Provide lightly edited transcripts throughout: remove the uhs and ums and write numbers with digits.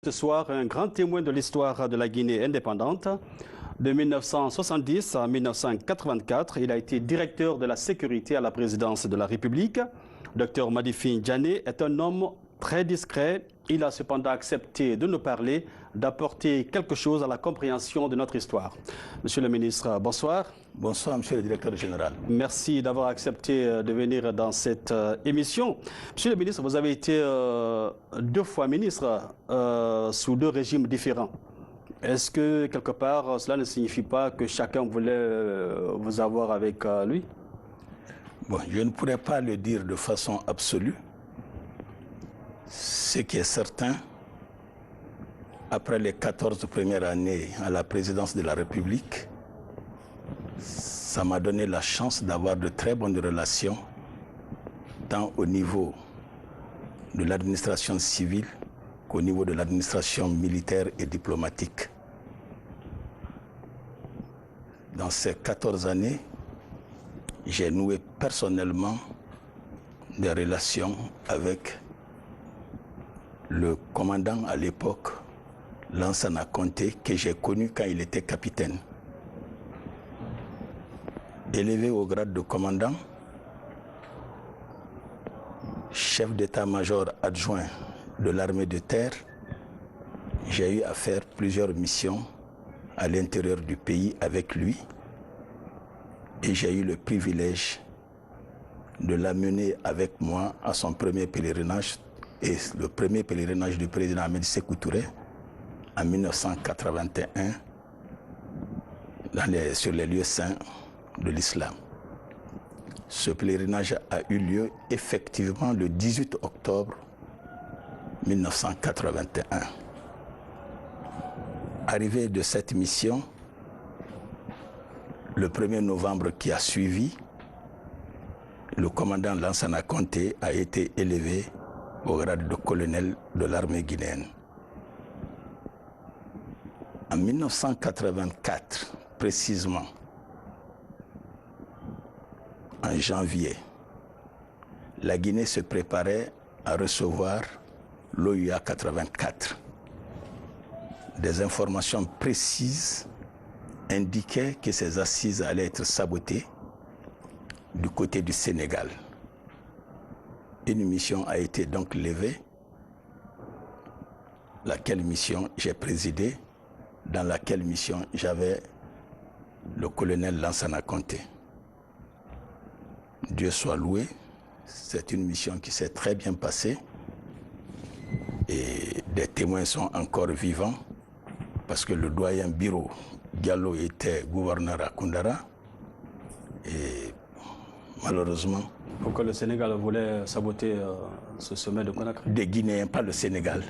Ce soir, un grand témoin de l'histoire de la Guinée indépendante. De 1970 à 1984, il a été directeur de la sécurité à la présidence de la République. Dr Madifi Djané est un homme très discret. Il a cependant accepté de nous parler, d'apporter quelque chose à la compréhension de notre histoire. Monsieur le ministre, bonsoir. Bonsoir, monsieur le directeur général. Merci d'avoir accepté de venir dans cette émission. Monsieur le ministre, vous avez été 2 fois ministre sous 2 régimes différents. Est-ce que, quelque part, cela ne signifie pas que chacun voulait vous avoir avec lui? Bon, je ne pourrais pas le dire de façon absolue. Ce qui est certain, après les 14 premières années à la présidence de la République, ça m'a donné la chance d'avoir de très bonnes relations, tant au niveau de l'administration civile qu'au niveau de l'administration militaire et diplomatique. Dans ces 14 années, j'ai noué personnellement des relations avec le commandant à l'époque, Lansana Conté, que j'ai connu quand il était capitaine. Élevé au grade de commandant, chef d'état-major adjoint de l'armée de terre, j'ai eu à faire plusieurs missions à l'intérieur du pays avec lui et j'ai eu le privilège de l'amener avec moi à son premier pèlerinage et le premier pèlerinage du président Ahmed Sékou Touré en 1981 sur les lieux saints de l'islam. Ce pèlerinage a eu lieu effectivement le 18 octobre 1981. Arrivé de cette mission, le 1er novembre qui a suivi, le commandant Lansana Conté a été élevé au grade de colonel de l'armée guinéenne. En 1984, précisément, en janvier, la Guinée se préparait à recevoir l'OUA 84. Des informations précises indiquaient que ces assises allaient être sabotées du côté du Sénégal. Une mission a été donc levée, laquelle mission j'ai présidé, dans laquelle mission j'avais le colonel Lansana Conté. Dieu soit loué, c'est une mission qui s'est très bien passée et des témoins sont encore vivants parce que le doyen Biro Diallo était gouverneur à Koundara et malheureusement... Pourquoi le Sénégal voulait saboter ce sommet de Conakry? Des Guinéens, pas le Sénégal.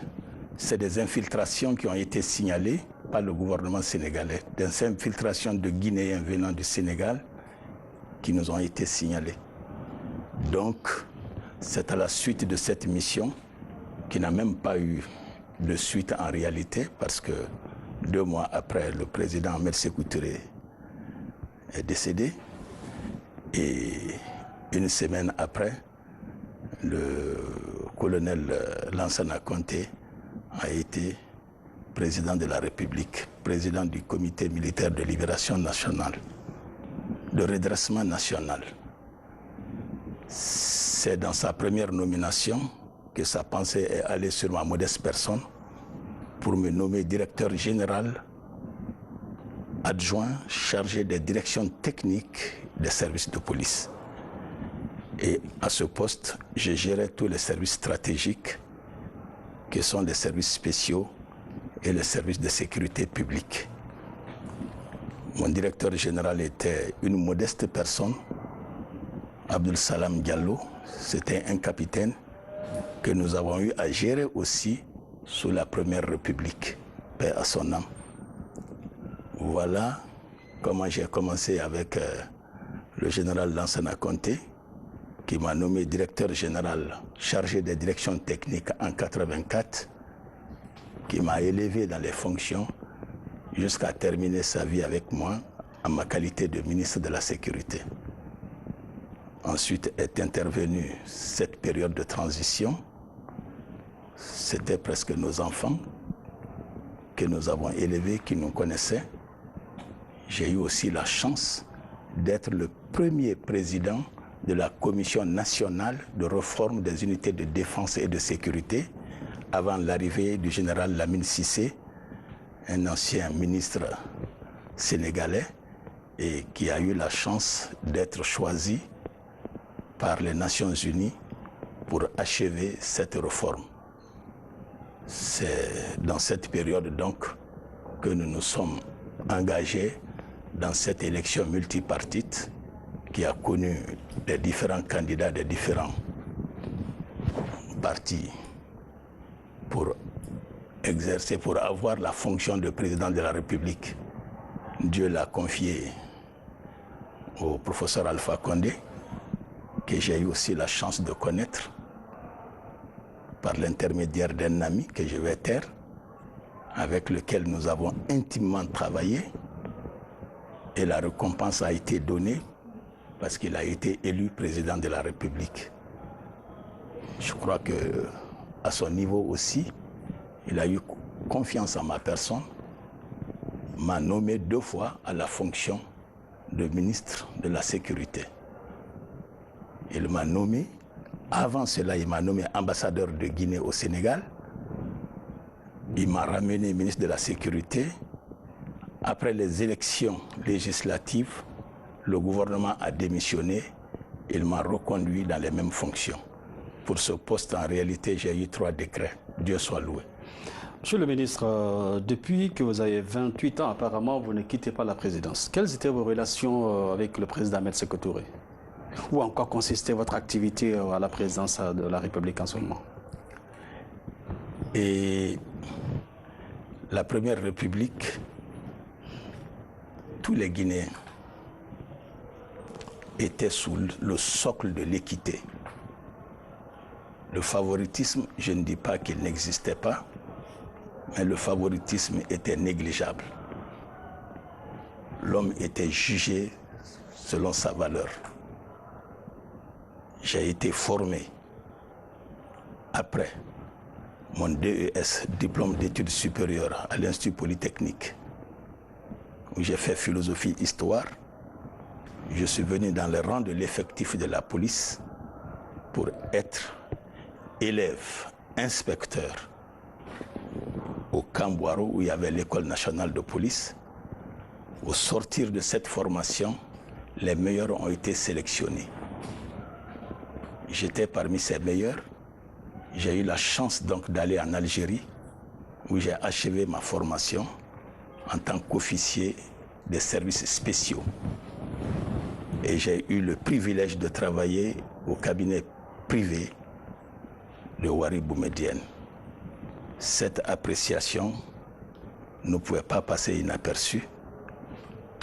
C'est des infiltrations qui ont été signalées par le gouvernement sénégalais. Des infiltrations de Guinéens venant du Sénégal qui nous ont été signalées. Donc, c'est à la suite de cette mission qui n'a même pas eu de suite en réalité parce que 2 mois après, le président Ahmed Sékou Touré est décédé et 1 semaine après, le colonel Lansana Conté a été président de la République, président du comité militaire de libération nationale, de redressement national. C'est dans sa première nomination que sa pensée est allée sur ma modeste personne pour me nommer directeur général adjoint chargé des directions techniques des services de police. Et à ce poste, je gérais tous les services stratégiques qui sont les services spéciaux et les services de sécurité publique. Mon directeur général était une modeste personne, Abdul Salam Diallo. C'était un capitaine que nous avons eu à gérer aussi sous la Première République, paix à son âme. Voilà comment j'ai commencé avec le général Lansana Conté, qui m'a nommé directeur général chargé des directions techniques en 1984, qui m'a élevé dans les fonctions jusqu'à terminer sa vie avec moi en ma qualité de ministre de la Sécurité. Ensuite est intervenue cette période de transition. C'était presque nos enfants que nous avons élevés, qui nous connaissaient. J'ai eu aussi la chance d'être le premier président de la Commission nationale de réforme des unités de défense et de sécurité avant l'arrivée du général Lamine Cissé, un ancien ministre sénégalais et qui a eu la chance d'être choisi par les Nations Unies pour achever cette réforme. C'est dans cette période donc que nous nous sommes engagés dans cette élection multipartite qui a connu les différents candidats des différents partis pour exercer, pour avoir la fonction de président de la République. Dieu l'a confié au professeur Alpha Condé, que j'ai eu aussi la chance de connaître par l'intermédiaire d'un ami que je vais taire, avec lequel nous avons intimement travaillé. Et la récompense a été donnée parce qu'il a été élu président de la République. Je crois qu'à son niveau aussi, il a eu confiance en ma personne, m'a nommé 2 fois à la fonction de ministre de la Sécurité. Il m'a nommé, avant cela, il m'a nommé ambassadeur de Guinée au Sénégal. Il m'a ramené ministre de la Sécurité. Après les élections législatives, le gouvernement a démissionné. Il m'a reconduit dans les mêmes fonctions. Pour ce poste, en réalité, j'ai eu 3 décrets. Dieu soit loué. Monsieur le ministre, depuis que vous avez 28 ans, apparemment, vous ne quittez pas la présidence. Quelles étaient vos relations avec le président Ahmed Sékou Touré? Où en quoi consistait votre activité à la présidence de la République en ce moment? Et la Première République, tous les Guinéens étaient sous le socle de l'équité. Le favoritisme, je ne dis pas qu'il n'existait pas, mais le favoritisme était négligeable. L'homme était jugé selon sa valeur. J'ai été formé après mon DES, diplôme d'études supérieures à l'Institut Polytechnique, où j'ai fait philosophie-histoire. Je suis venu dans les rangs de l'effectif de la police pour être élève, inspecteur au Camp Boiro, où il y avait l'école nationale de police. Au sortir de cette formation, les meilleurs ont été sélectionnés. J'étais parmi ces meilleurs. J'ai eu la chance donc d'aller en Algérie, où j'ai achevé ma formation en tant qu'officier des services spéciaux. Et j'ai eu le privilège de travailler au cabinet privé de Wari Boumedienne. Cette appréciation ne pouvait pas passer inaperçue.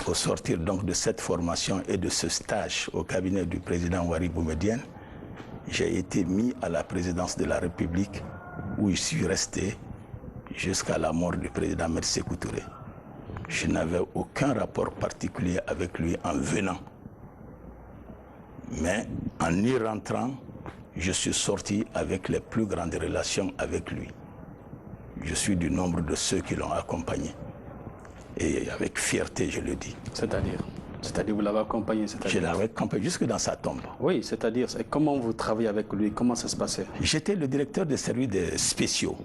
Au sortir donc de cette formation et de ce stage au cabinet du président Wari Boumedienne, j'ai été mis à la présidence de la République, où je suis resté jusqu'à la mort du président Ahmed Sékou Touré. Je n'avais aucun rapport particulier avec lui en venant. Mais en y rentrant, je suis sorti avec les plus grandes relations avec lui. Je suis du nombre de ceux qui l'ont accompagné. Et avec fierté, je le dis. C'est-à-dire vous l'avez accompagné? Je l'avais accompagné jusque dans sa tombe. Oui, c'est-à-dire comment vous travaillez avec lui? Comment ça se passait? J'étais le directeur des services spéciaux,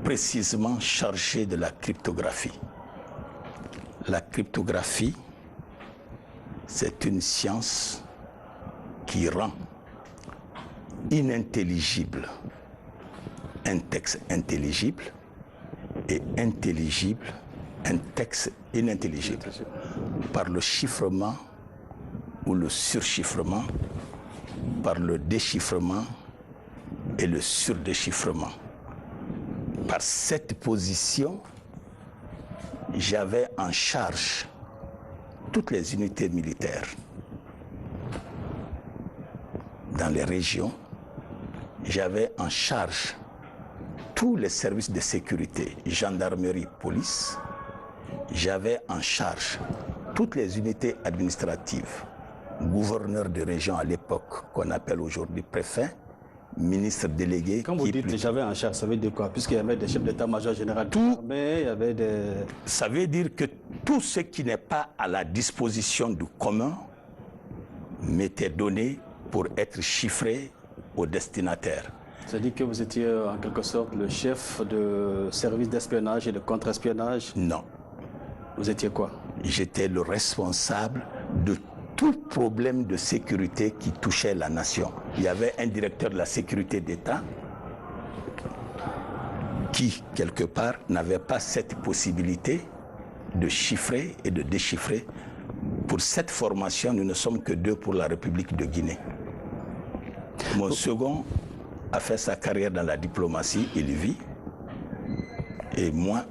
précisément chargé de la cryptographie. La cryptographie, c'est une science qui rend inintelligible un texte intelligible et intelligible un texte inintelligible par le chiffrement ou le surchiffrement, par le déchiffrement et le surdéchiffrement. Par cette position, j'avais en charge toutes les unités militaires dans les régions. J'avais en charge tous les services de sécurité, gendarmerie, police. J'avais en charge toutes les unités administratives, gouverneur de région à l'époque, qu'on appelle aujourd'hui préfet, ministre délégué. Quand vous dites j'avais en charge, ça veut dire quoi? Puisqu'il y avait des chefs d'état-major général de l'armée, il y avait des... Ça veut dire que tout ce qui n'est pas à la disposition du commun m'était donné pour être chiffré au destinataire. C'est-à-dire que vous étiez en quelque sorte le chef de service d'espionnage et de contre-espionnage? Non. Vous étiez quoi? J'étais le responsable de tout problème de sécurité qui touchait la nation. Il y avait un directeur de la sécurité d'État qui, quelque part, n'avait pas cette possibilité de chiffrer et de déchiffrer. Pour cette formation, nous ne sommes que 2 pour la République de Guinée. Mon second a fait sa carrière dans la diplomatie, il vit. Et moi,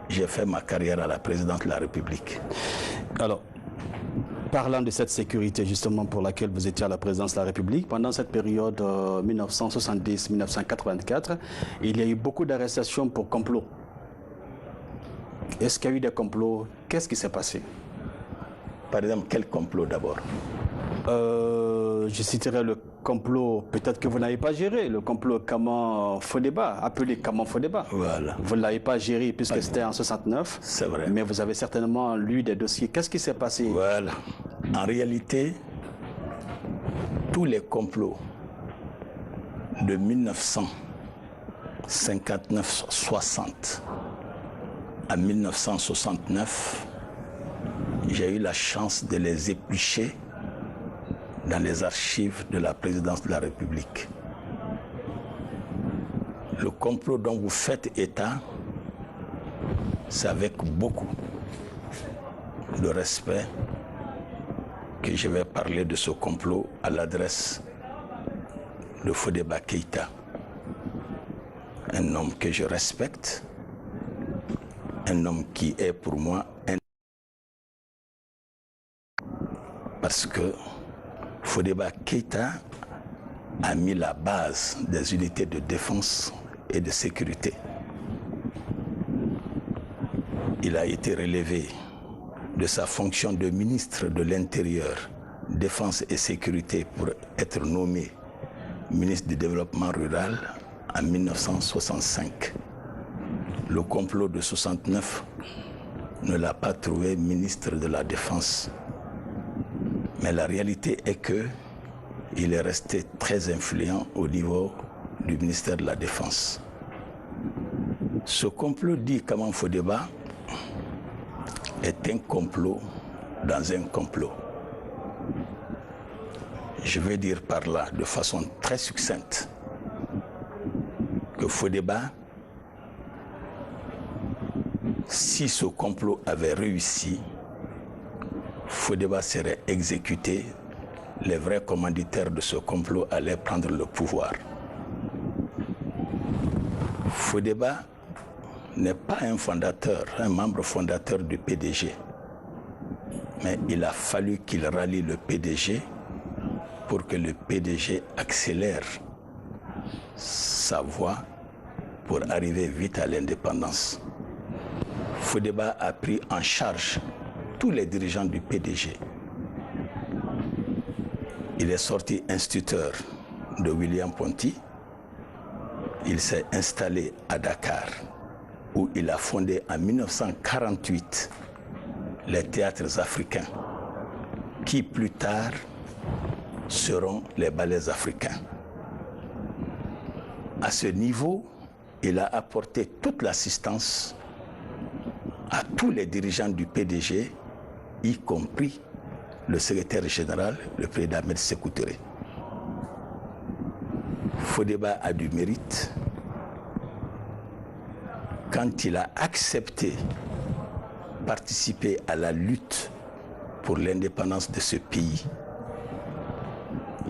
j'ai fait ma carrière à la présidence de la République. Alors, parlant de cette sécurité justement pour laquelle vous étiez à la présidence de la République, pendant cette période 1970-1984, il y a eu beaucoup d'arrestations pour complot. Est-ce qu'il y a eu des complots? Qu'est-ce qui s'est passé? Par exemple, quel complot d'abord? Je citerai le complot, peut-être que vous n'avez pas géré, le complot Kaman-Fodeba, appelé Kaman-Fodeba. Voilà. Vous ne l'avez pas géré puisque c'était en 69. C'est vrai. Mais vous avez certainement lu des dossiers. Qu'est-ce qui s'est passé? Voilà. En réalité, tous les complots de 1959-60 à 1969, j'ai eu la chance de les éplucher dans les archives de la présidence de la République. Le complot dont vous faites état, c'est avec beaucoup de respect que je vais parler de ce complot à l'adresse de Fodeba Keïta, un homme que je respecte, un homme qui est pour moi un... Parce que Fodeba Keïta a mis la base des unités de défense et de sécurité. Il a été relevé de sa fonction de ministre de l'Intérieur, Défense et Sécurité pour être nommé ministre du Développement rural en 1965. Le complot de 69 ne l'a pas trouvé ministre de la Défense. Mais la réalité est qu'il est resté très influent au niveau du ministère de la Défense. Ce complot dit Kaman Fodeba est un complot dans un complot. Je vais dire par là, de façon très succincte, que Fodeba, si ce complot avait réussi, Fodeba serait exécuté, les vrais commanditaires de ce complot allaient prendre le pouvoir. Fodeba n'est pas un fondateur, un membre fondateur du PDG, mais il a fallu qu'il rallie le PDG pour que le PDG accélère sa voie pour arriver vite à l'indépendance. Fodeba a pris en charge tous les dirigeants du PDG. Il est sorti instituteur de William Ponty. Il s'est installé à Dakar, où il a fondé en 1948 les théâtres africains, qui plus tard seront les ballets africains. À ce niveau, il a apporté toute l'assistance à tous les dirigeants du PDG, y compris le secrétaire général, le président Ahmed Sékou Touré. Fodeba a du mérite quand il a accepté de participer à la lutte pour l'indépendance de ce pays.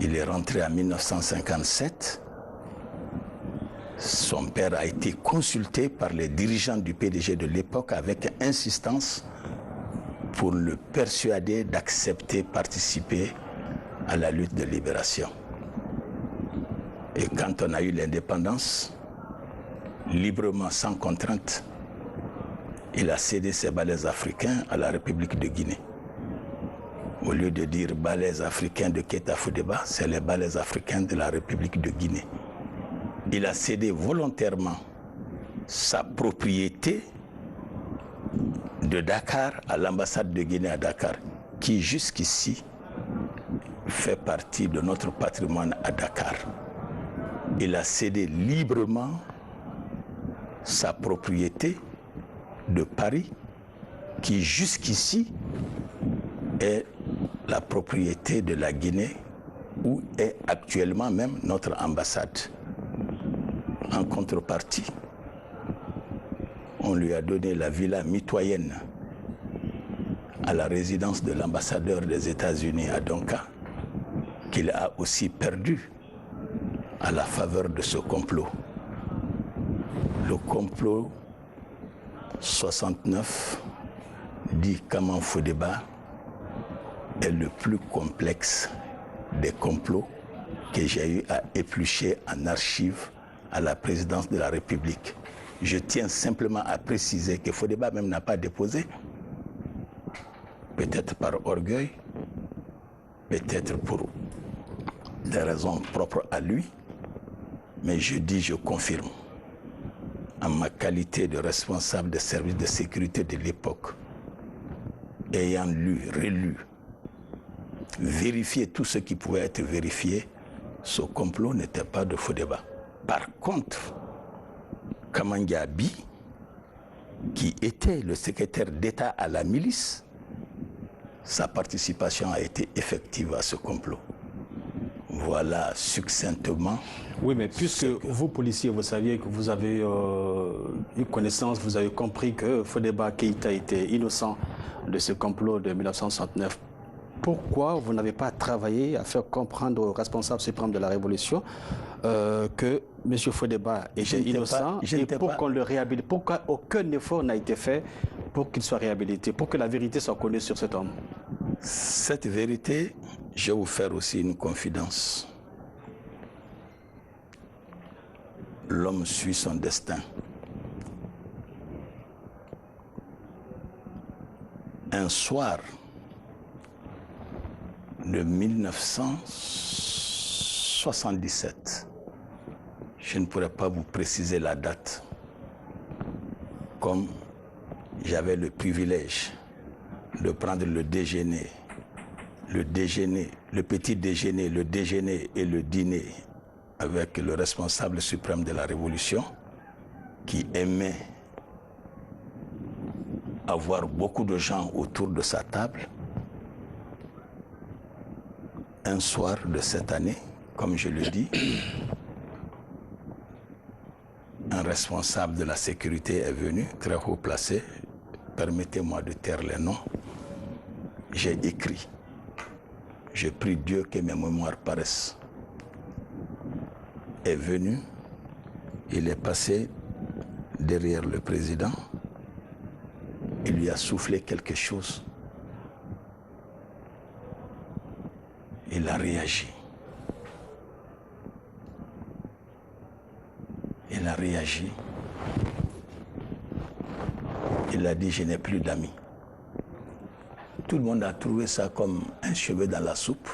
Il est rentré en 1957. Son père a été consulté par les dirigeants du PDG de l'époque avec insistance pour le persuader d'accepter de participer à la lutte de libération. Et quand on a eu l'indépendance, librement, sans contrainte, il a cédé ses ballets africains à la République de Guinée. Au lieu de dire ballets africains de Keïta Fodeba, c'est les ballets africains de la République de Guinée. il a cédé volontairement sa propriété de Dakar à l'ambassade de Guinée à Dakar, qui jusqu'ici fait partie de notre patrimoine à Dakar. Il a cédé librement sa propriété de Paris, qui jusqu'ici est la propriété de la Guinée, où est actuellement même notre ambassade. En contrepartie, on lui a donné la villa mitoyenne à la résidence de l'ambassadeur des États-Unis à Donka, qu'il a aussi perdu à la faveur de ce complot. Le complot 69 dit Kaman Fodeba est le plus complexe des complots que j'ai eu à éplucher en archives à la présidence de la République. Je tiens simplement à préciser que Fodeba même n'a pas déposé, peut-être par orgueil, peut-être pour des raisons propres à lui, mais je confirme, en ma qualité de responsable des services de sécurité de l'époque, ayant lu, relu, vérifié tout ce qui pouvait être vérifié, ce complot n'était pas de Fodeba. Par contre, Kamangiabi, qui était le secrétaire d'État à la milice, sa participation a été effective à ce complot. Voilà succinctement. Oui, mais puisque vous, policiers, vous saviez que vous avez eu connaissance, vous avez compris que Fodeba Keïta était innocent de ce complot de 1969, pourquoi vous n'avez pas travaillé à faire comprendre aux responsables suprêmes de la Révolution que M. Fodeba était innocent et pour qu'on le réhabilite? Pourquoi aucun effort n'a été fait pour qu'il soit réhabilité, pour que la vérité soit connue sur cet homme? Cette vérité, je vais vous faire aussi une confidence. L'homme suit son destin. Un soir de 1977, je ne pourrais pas vous préciser la date, comme j'avais le privilège de prendre le déjeuner, le petit déjeuner, le déjeuner et le dîner avec le responsable suprême de la Révolution, qui aimait avoir beaucoup de gens autour de sa table. Un soir de cette année, comme je le dis, un responsable de la sécurité est venu, très haut placé. Permettez-moi de taire les noms. J'ai écrit. Je prie Dieu que mes mémoires paraissent. Est venu, il est passé derrière le président, il lui a soufflé quelque chose. Il a réagi. Il a réagi. Il a dit, je n'ai plus d'amis. Tout le monde a trouvé ça comme un cheveu dans la soupe.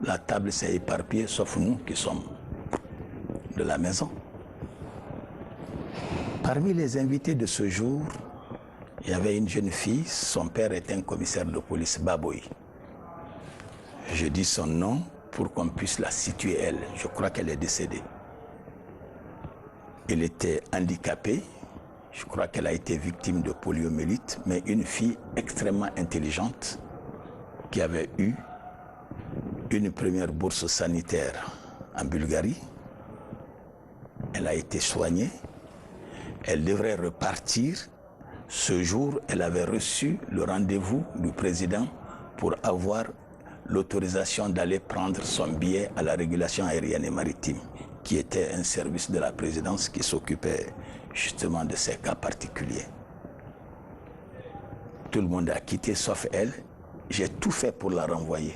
La table s'est éparpillée, sauf nous qui sommes de la maison. Parmi les invités de ce jour, il y avait une jeune fille, son père était un commissaire de police, Baboy. Je dis son nom pour qu'on puisse la situer, elle. Je crois qu'elle est décédée. Elle était handicapée. Je crois qu'elle a été victime de poliomyélite, mais une fille extrêmement intelligente qui avait eu une première bourse sanitaire en Bulgarie. Elle a été soignée. Elle devrait repartir. Ce jour, elle avait reçu le rendez-vous du président pour avoir l'autorisation d'aller prendre son billet à la régulation aérienne et maritime, qui était un service de la présidence qui s'occupait justement de ces cas particuliers. Tout le monde a quitté sauf elle. J'ai tout fait pour la renvoyer.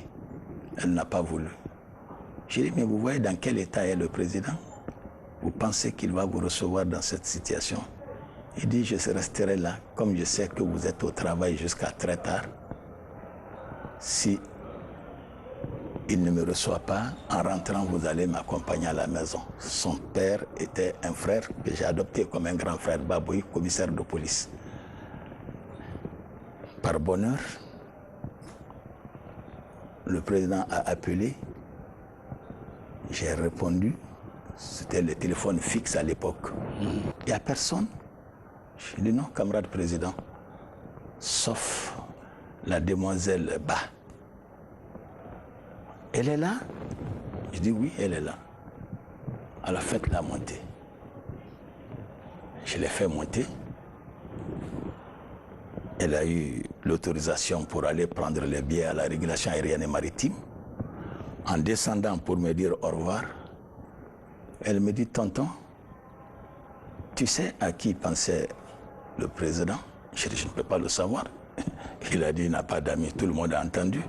Elle n'a pas voulu. J'ai dit, mais vous voyez dans quel état est le président? Vous pensez qu'il va vous recevoir dans cette situation? Il dit, je resterai là, comme je sais que vous êtes au travail jusqu'à très tard. Si il ne me reçoit pas. En rentrant, vous allez m'accompagner à la maison. Son père était un frère que j'ai adopté comme un grand frère, Baboui, commissaire de police. Par bonheur, le président a appelé. J'ai répondu. C'était le téléphone fixe à l'époque. Il n'y a personne. Je dis non, camarade président, sauf la demoiselle Ba. Elle est là? Je dis oui, elle est là. Elle a fait la montée. Je l'ai fait monter. Elle a eu l'autorisation pour aller prendre les billets à la régulation aérienne et maritime. En descendant pour me dire au revoir, elle me dit, tonton, tu sais à qui pensait le président? Je dis, je ne peux pas le savoir. Il a dit, il n'a pas d'amis, tout le monde a entendu.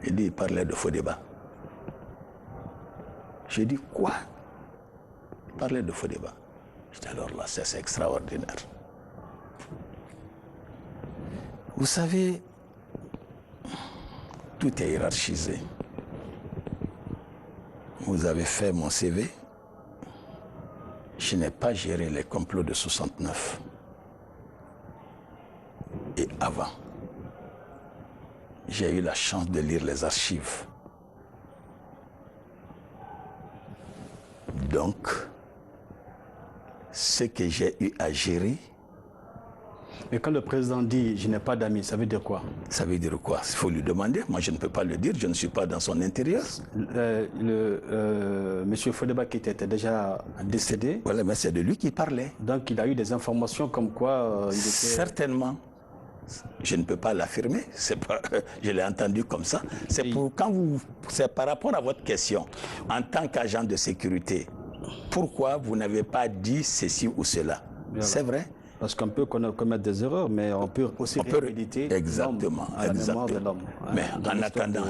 Il dit, il parlait de faux débat. J'ai dit, quoi? Il parlait de faux débat. Je dis, alors là, c'est extraordinaire. Vous savez, tout est hiérarchisé. Vous avez fait mon CV. Je n'ai pas géré les complots de 69. Et avant, j'ai eu la chance de lire les archives. Donc, ce que j'ai eu à gérer. Mais quand le président dit « je n'ai pas d'amis », ça veut dire quoi? Ça veut dire quoi? Il faut lui demander. Moi, je ne peux pas le dire. Je ne suis pas dans son intérieur. Monsieur Fodeba qui était déjà décédé. Voilà, mais c'est de lui qui parlait. Donc, il a eu des informations comme quoi il était... Certainement. Je ne peux pas l'affirmer. Je l'ai entendu comme ça. C'est par rapport à votre question. En tant qu'agent de sécurité, pourquoi vous n'avez pas dit ceci ou cela? Voilà. C'est vrai. Parce qu'on peut commettre des erreurs, mais on peut aussi réhabiliter exactement, à la mémoire de l'homme. Mais en attendant,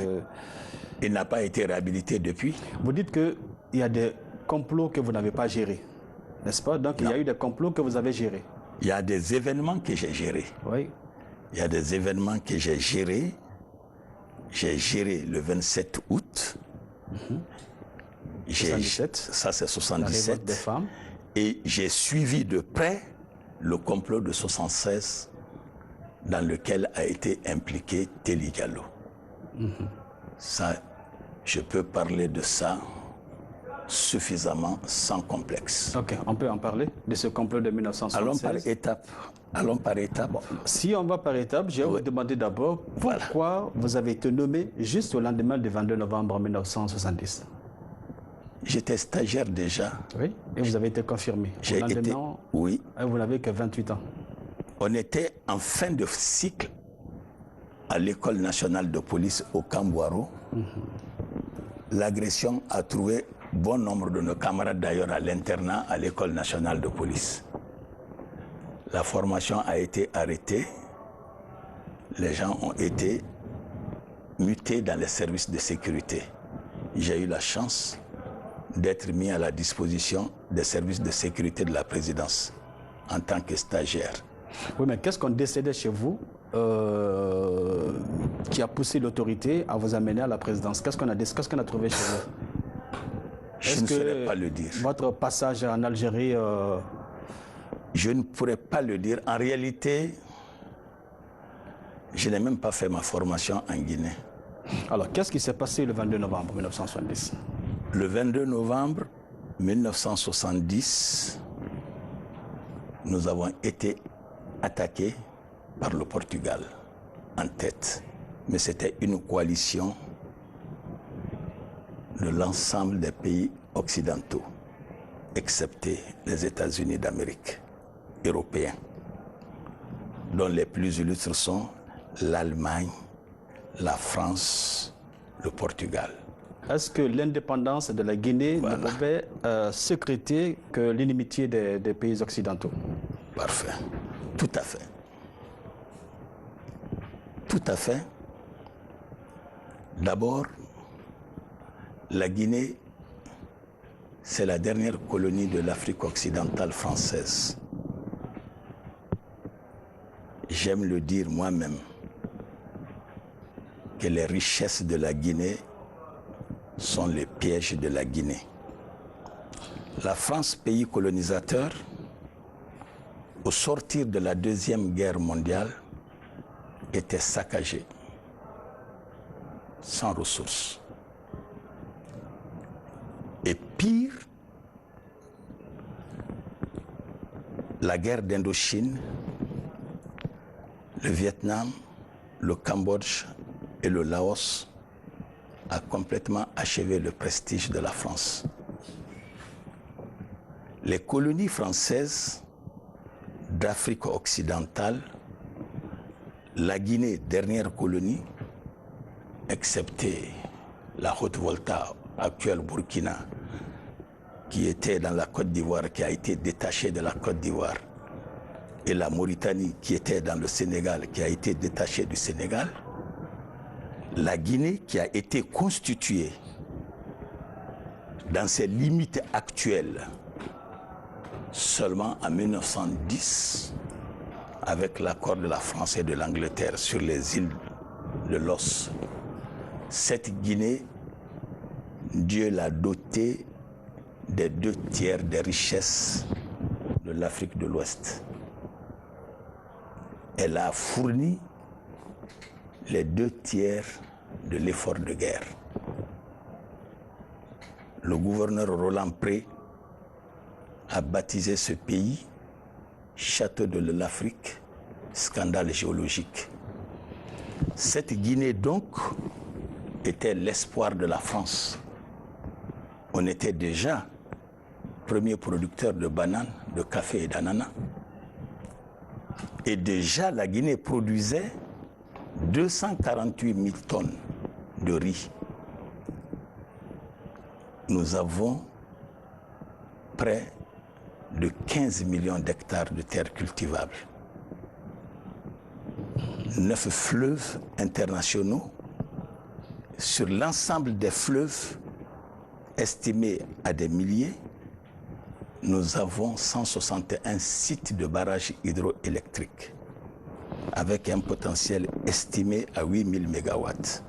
il n'a pas été réhabilité depuis. Vous dites qu'il y a des complots que vous n'avez pas gérés, n'est-ce pas? Donc, il y a eu des complots que vous avez gérés. Il y a des événements que j'ai gérés. Oui. Il y a des événements que j'ai gérés. J'ai géré le 27 août. 77. Ça, c'est 77. La révolte des femmes. Et j'ai suivi de près le complot de 76 dans lequel a été impliqué Téli Diallo. Ça, je peux parler de ça suffisamment sans complexe. Ok, on peut en parler de ce complot de 1976. Allons par étapes. Allons par étapes. Bon, si on va par étapes, je vais vous demander d'abord pourquoi vous avez été nommé juste au lendemain du 22 novembre 1970. J'étais stagiaire déjà. Oui, et vous avez été confirmé. J'ai été, oui. Et vous n'avez que 28 ans. On était en fin de cycle à l'école nationale de police au Camboiro. L'agression a trouvé bon nombre de nos camarades d'ailleurs à l'internat à l'école nationale de police. La formation a été arrêtée. Les gens ont été mutés dans les services de sécurité. J'ai eu la chance d'être mis à la disposition des services de sécurité de la présidence en tant que stagiaire. Oui, mais qu'est-ce qu'on décédait chez vous qui a poussé l'autorité à vous amener à la présidence? Qu'est-ce qu'on a trouvé chez vous? Je ne saurais pas le dire. Votre passage en Algérie... Je ne pourrais pas le dire. En réalité, je n'ai même pas fait ma formation en Guinée. Alors, qu'est-ce qui s'est passé le 22 novembre 1970? Le 22 novembre 1970, nous avons été attaqués par le Portugal en tête. Mais c'était une coalition de l'ensemble des pays occidentaux, excepté les États-Unis d'Amérique, européens, dont les plus illustres sont l'Allemagne, la France, le Portugal. Est-ce que l'indépendance de la Guinée ne pouvait sécréter que l'inimitié des pays occidentaux? Parfait. Tout à fait. Tout à fait. D'abord, la Guinée, c'est la dernière colonie de l'Afrique occidentale française. J'aime le dire moi-même que les richesses de la Guinée sont les pièges de la Guinée. La France, pays colonisateur, au sortir de la Deuxième Guerre mondiale, était saccagée, sans ressources. Et pire, la guerre d'Indochine, le Vietnam, le Cambodge et le Laos a complètement achevé le prestige de la France. Les colonies françaises d'Afrique occidentale, la Guinée, dernière colonie, excepté la Haute-Volta, actuelle Burkina, qui était dans la Côte d'Ivoire, qui a été détachée de la Côte d'Ivoire, et la Mauritanie, qui était dans le Sénégal, qui a été détachée du Sénégal, la Guinée, qui a été constituée dans ses limites actuelles seulement en 1910, avec l'accord de la France et de l'Angleterre sur les îles de l'Os. Cette Guinée, Dieu l'a dotée des 2/3 des richesses de l'Afrique de l'Ouest. Elle a fourni les 2/3 de l'effort de guerre. Le gouverneur Roland Pré a baptisé ce pays Château de l'Afrique, scandale géologique. Cette Guinée donc était l'espoir de la France. On était déjà premier producteur de bananes, de café et d'ananas. Et déjà la Guinée produisait 248 000 tonnes de riz. Nous avons près de 15 millions d'hectares de terres cultivables. 9 fleuves internationaux. Sur l'ensemble des fleuves estimés à des milliers, nous avons 161 sites de barrages hydroélectriques avec un potentiel estimé à 8000 MW.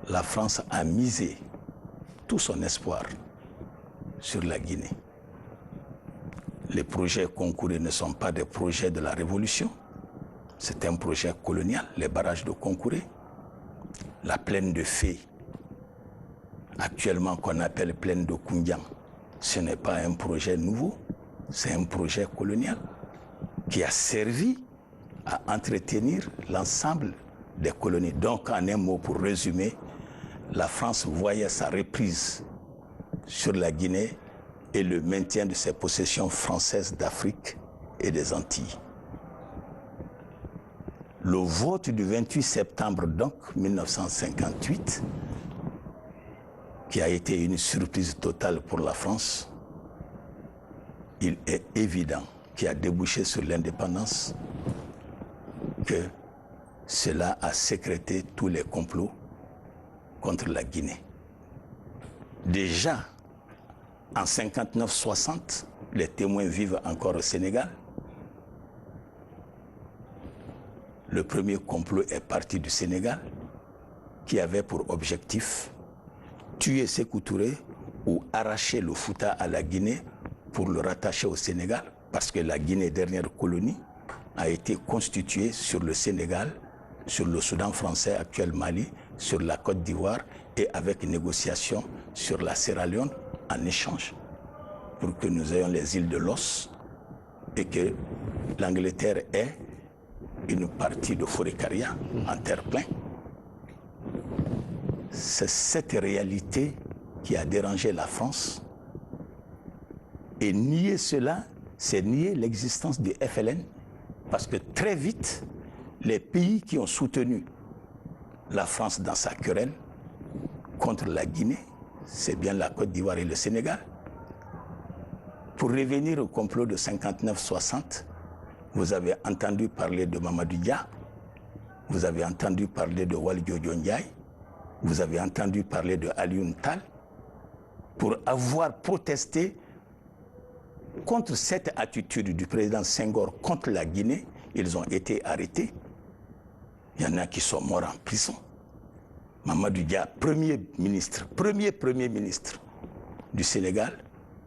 La France a misé tout son espoir sur la Guinée. Les projets concourus ne sont pas des projets de la Révolution, c'est un projet colonial, les barrages de Concouré, la plaine de Fé, actuellement qu'on appelle plaine de Koundiam. Ce n'est pas un projet nouveau, c'est un projet colonial qui a servi à entretenir l'ensemble des colonies. Donc, en un mot, pour résumer, la France voyait sa reprise sur la Guinée et le maintien de ses possessions françaises d'Afrique et des Antilles. Le vote du 28 septembre, donc 1958, qui a été une surprise totale pour la France, il est évident qu'il a débouché sur l'indépendance, que cela a sécrété tous les complots contre la Guinée. Déjà, en 59-60, les témoins vivent encore au Sénégal. Le premier complot est parti du Sénégal, qui avait pour objectif tuer Sékou Touré ou arracher le Fouta à la Guinée pour le rattacher au Sénégal, parce que la Guinée, dernière colonie, a été constituée sur le Sénégal, sur le Soudan français, actuel Mali, sur la Côte d'Ivoire et avec négociation sur la Sierra Leone en échange pour que nous ayons les îles de l'Os et que l'Angleterre ait une partie de Forécaria en terre-plein. C'est cette réalité qui a dérangé la France. Et nier cela, c'est nier l'existence du FLN, parce que très vite, les pays qui ont soutenu la France dans sa querelle contre la Guinée, c'est bien la Côte d'Ivoire et le Sénégal. Pour revenir au complot de 59-60, vous avez entendu parler de Mamadou Dia, vous avez entendu parler de Waldio Ndiaye, vous avez entendu parler de Alioune Tall. Pour avoir protesté contre cette attitude du président Senghor contre la Guinée, ils ont été arrêtés. Il y en a qui sont morts en prison. Mamadou Dia, premier ministre du Sénégal,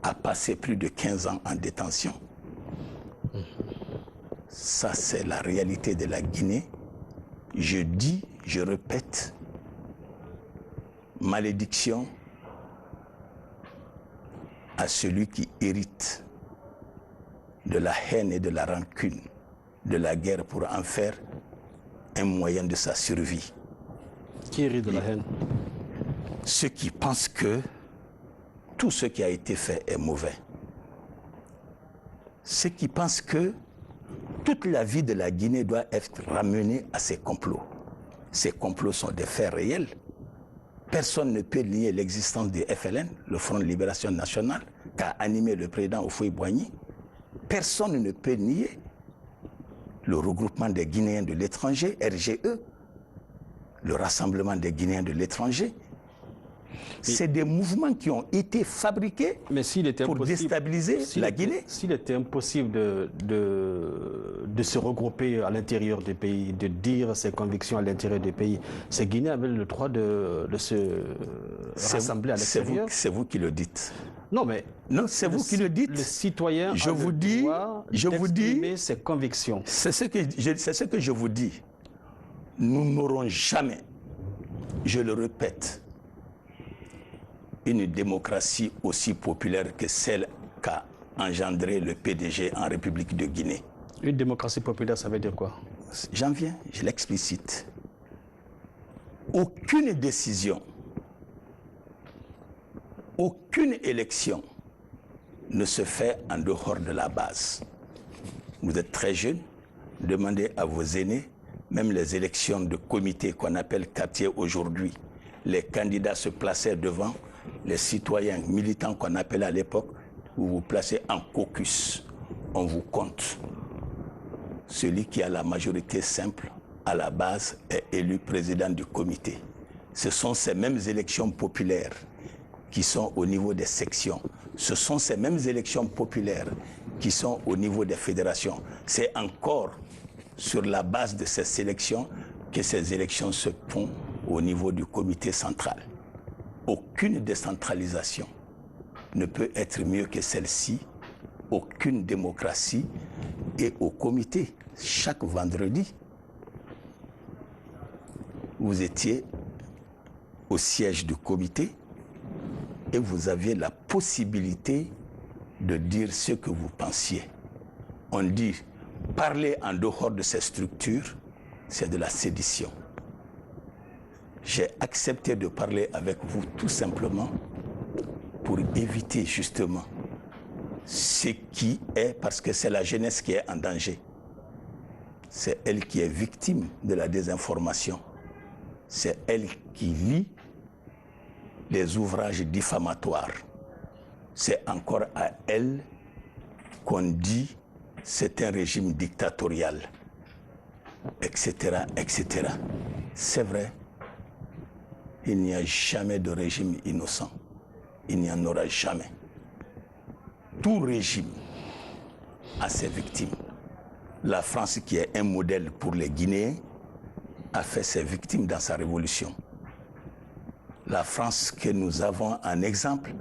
a passé plus de 15 ans en détention. Ça, c'est la réalité de la Guinée. Je dis, je répète, malédiction à celui qui hérite de la haine et de la rancune de la guerre pour en faire un moyen de sa survie. Qui hérite de la haine? Ceux qui pensent que tout ce qui a été fait est mauvais. Ceux qui pensent que toute la vie de la Guinée doit être ramenée à ces complots. Ces complots sont des faits réels. Personne ne peut nier l'existence du FLN, le Front de Libération Nationale, qu'a animé le président Houphouët-Boigny. Personne ne peut nier le regroupement des Guinéens de l'étranger, RGE, le Rassemblement des Guinéens de l'étranger. C'est des mouvements qui ont été fabriqués pour déstabiliser la Guinée. S'il était impossible de se regrouper à l'intérieur du pays, de dire ses convictions à l'intérieur du pays, ces Guinéens avaient le droit de se rassembler à l'extérieur. C'est vous qui le dites. Non, mais c'est vous qui le dites. Le citoyen a le droit d'exprimer ses convictions. C'est ce que je vous dis. Nous n'aurons jamais, je le répète, une démocratie aussi populaire que celle qu'a engendré le PDG en République de Guinée. Une démocratie populaire, ça veut dire quoi? J'en viens, je l'explicite. Aucune décision, aucune élection ne se fait en dehors de la base. Vous êtes très jeune, demandez à vos aînés, même les élections de comité qu'on appelle quartier aujourd'hui, les candidats se plaçaient devant les citoyens militants qu'on appelait à l'époque, vous vous placez en caucus. On vous compte. Celui qui a la majorité simple, à la base, est élu président du comité. Ce sont ces mêmes élections populaires qui sont au niveau des sections. Ce sont ces mêmes élections populaires qui sont au niveau des fédérations. C'est encore sur la base de ces sélections que ces élections se font au niveau du comité central. Aucune décentralisation ne peut être mieux que celle-ci, aucune démocratie. Et au comité, chaque vendredi, vous étiez au siège du comité et vous aviez la possibilité de dire ce que vous pensiez. On dit, parler en dehors de ces structures, c'est de la sédition. J'ai accepté de parler avec vous tout simplement pour éviter justement ce qui est, parce que c'est la jeunesse qui est en danger. C'est elle qui est victime de la désinformation. C'est elle qui lit les ouvrages diffamatoires. C'est encore à elle qu'on dit c'est un régime dictatorial, etc., etc. C'est vrai. Il n'y a jamais de régime innocent. Il n'y en aura jamais. Tout régime a ses victimes. La France, qui est un modèle pour les Guinéens, a fait ses victimes dans sa révolution. La France que nous avons en exemple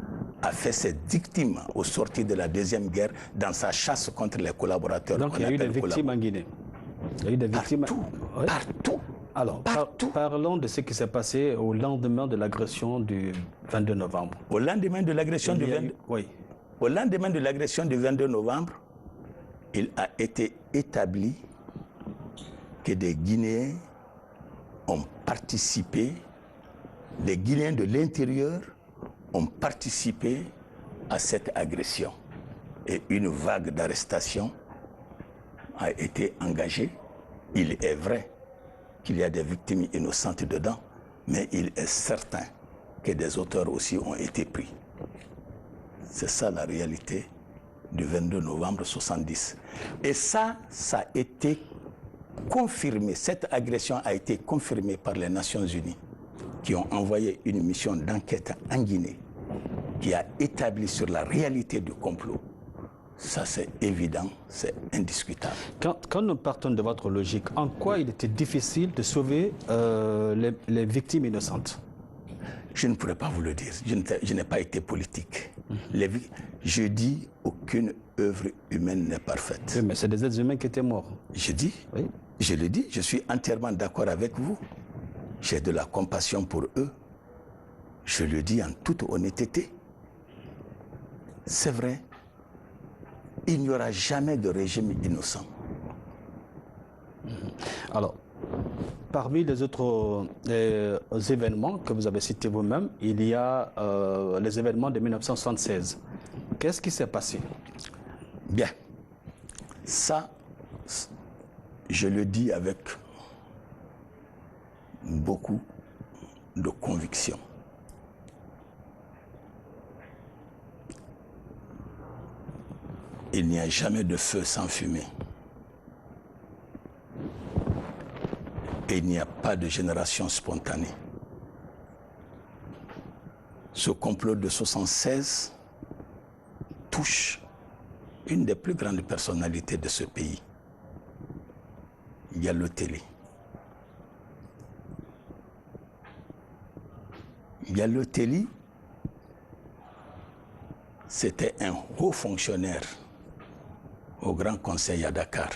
a fait ses victimes au sortir de la Deuxième Guerre dans sa chasse contre les collaborateurs. Donc il y a eu des victimes en Guinée. Il y a eu des victimes partout. Alors, parlons de ce qui s'est passé au lendemain de l'agression du 22 novembre. Au lendemain de l'agression du 22 novembre, il a été établi que des Guinéens ont participé, des Guinéens de l'intérieur ont participé à cette agression. Et une vague d'arrestations a été engagée. Il est vrai qu'il y a des victimes innocentes dedans, mais il est certain que des auteurs aussi ont été pris. C'est ça la réalité du 22 novembre 70. Et ça a été confirmé, cette agression a été confirmée par les Nations Unies, qui ont envoyé une mission d'enquête en Guinée, qui a établi sur la réalité du complot Ça, c'est évident, c'est indiscutable. Quand nous partons de votre logique, en quoi il était difficile de sauver les victimes innocentes? Je ne pourrais pas vous le dire. Je n'ai pas été politique. Je dis aucune œuvre humaine n'est parfaite. Oui, mais c'est des êtres humains qui étaient morts. Je dis, oui. Je le dis, je suis entièrement d'accord avec vous. J'ai de la compassion pour eux. Je le dis en toute honnêteté. C'est vrai. Il n'y aura jamais de régime innocent. Alors, parmi les autres événements que vous avez cités vous-même, il y a les événements de 1976. Qu'est-ce qui s'est passé? Bien. Ça, je le dis avec beaucoup de conviction. Il n'y a jamais de feu sans fumée. Et il n'y a pas de génération spontanée. Ce complot de 1976 touche une des plus grandes personnalités de ce pays, Diallo Telli. Diallo Telli, c'était un haut fonctionnaire au Grand Conseil à Dakar,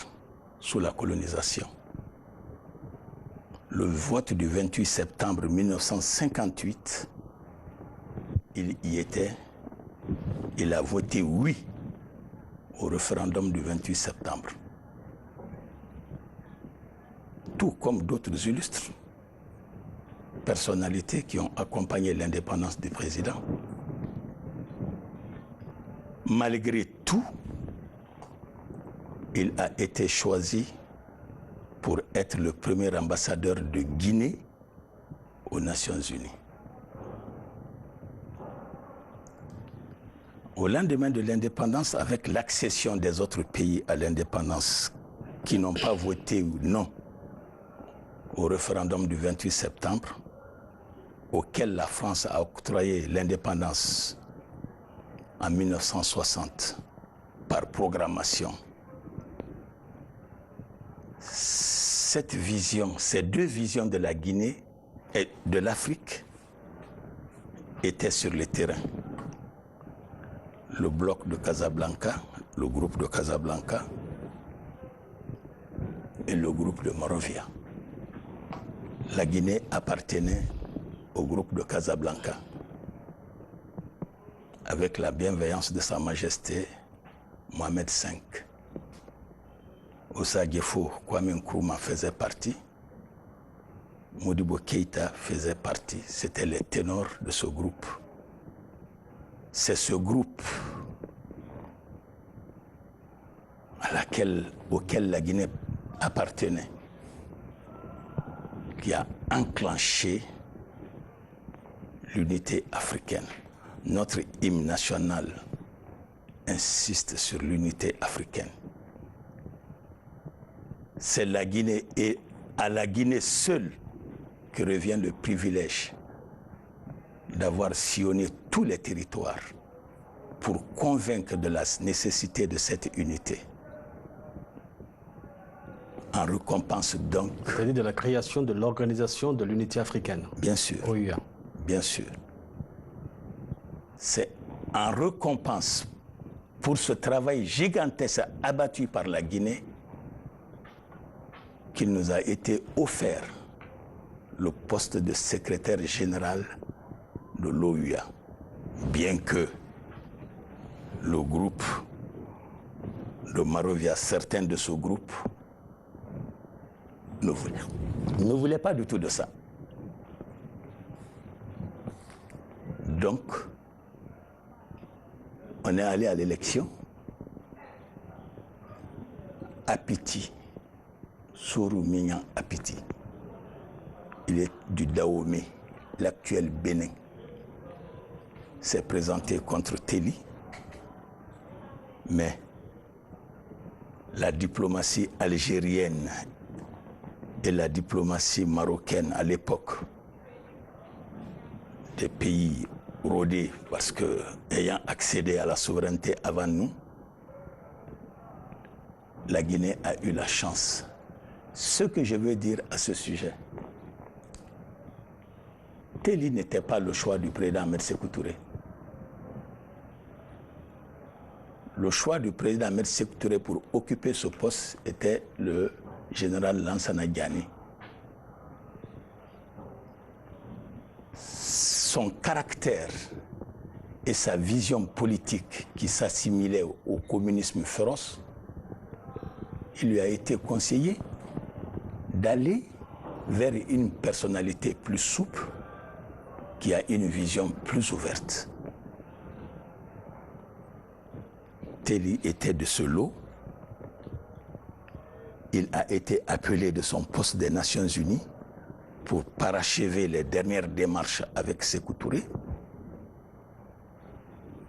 sous la colonisation. Le vote du 28 septembre 1958, il y était. Il a voté oui au référendum du 28 septembre. Tout comme d'autres illustres personnalités qui ont accompagné l'indépendance du président. Malgré tout, il a été choisi pour être le premier ambassadeur de Guinée aux Nations Unies. Au lendemain de l'indépendance, avec l'accession des autres pays à l'indépendance qui n'ont pas voté ou non au référendum du 28 septembre, auquel la France a octroyé l'indépendance en 1960 par programmation, cette vision, ces deux visions de la Guinée et de l'Afrique étaient sur le terrain. Le bloc de Casablanca, le groupe de Casablanca et le groupe de Monrovia. La Guinée appartenait au groupe de Casablanca avec la bienveillance de Sa Majesté Mohamed V. Ossa Gueffo, Kwame Nkrumah faisait partie. Modibo Keïta faisait partie. C'était les ténors de ce groupe. C'est ce groupe auquel la Guinée appartenait qui a enclenché l'unité africaine. Notre hymne national insiste sur l'unité africaine. C'est la Guinée et à la Guinée seule que revient le privilège d'avoir sillonné tous les territoires pour convaincre de la nécessité de cette unité. En récompense donc... C'est-à-dire de la création de l'Organisation de l'Unité africaine. Bien sûr. OUA. Bien sûr. C'est en récompense pour ce travail gigantesque abattu par la Guinée qu'il nous a été offert le poste de secrétaire général de l'OUA. Bien que le groupe de Monrovia, certains de ce groupe, ne voulaient pas du tout de ça. Donc, on est allé à l'élection. Apiti, Sourou Mignan Apiti, il est du Dahomey, l'actuel Bénin, s'est présenté contre Telli, mais la diplomatie algérienne et la diplomatie marocaine à l'époque, des pays rodés parce que ayant accédé à la souveraineté avant nous, la Guinée a eu la chance. Ce que je veux dire à ce sujet, Téli n'était pas le choix du président Ahmed Sékou Touré. Le choix du président Ahmed Sékou Touré pour occuper ce poste était le général Lansana Gyané. Son caractère et sa vision politique qui s'assimilait au communisme féroce, il lui a été conseillé d'aller vers une personnalité plus souple, qui a une vision plus ouverte. Téli était de ce lot. Il a été appelé de son poste des Nations Unies pour parachever les dernières démarches avec Sékou Touré.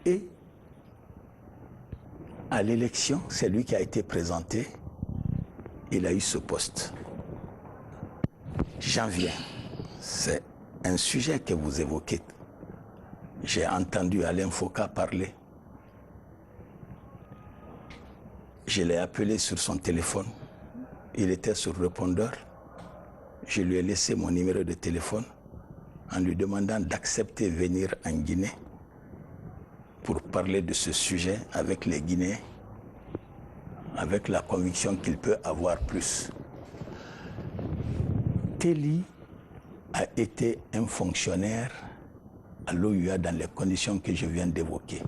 Et à l'élection, c'est lui qui a été présenté. Il a eu ce poste. J'en viens. C'est un sujet que vous évoquez. J'ai entendu Alain Foka parler. Je l'ai appelé sur son téléphone. Il était sur répondeur. Je lui ai laissé mon numéro de téléphone en lui demandant d'accepter de venir en Guinée pour parler de ce sujet avec les Guinéens, avec la conviction qu'il peut avoir plus. Téli a été un fonctionnaire à l'OUA dans les conditions que je viens d'évoquer.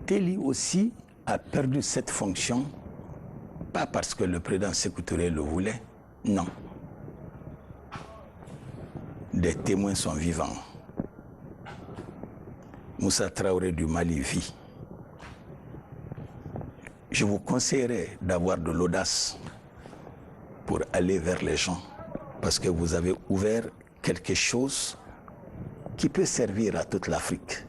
Téli aussi a perdu cette fonction, pas parce que le président Sékou Touré le voulait, non. Des témoins sont vivants. Moussa Traoré du Mali vit. Je vous conseillerais d'avoir de l'audace pour aller vers les gens, parce que vous avez ouvert quelque chose qui peut servir à toute l'Afrique.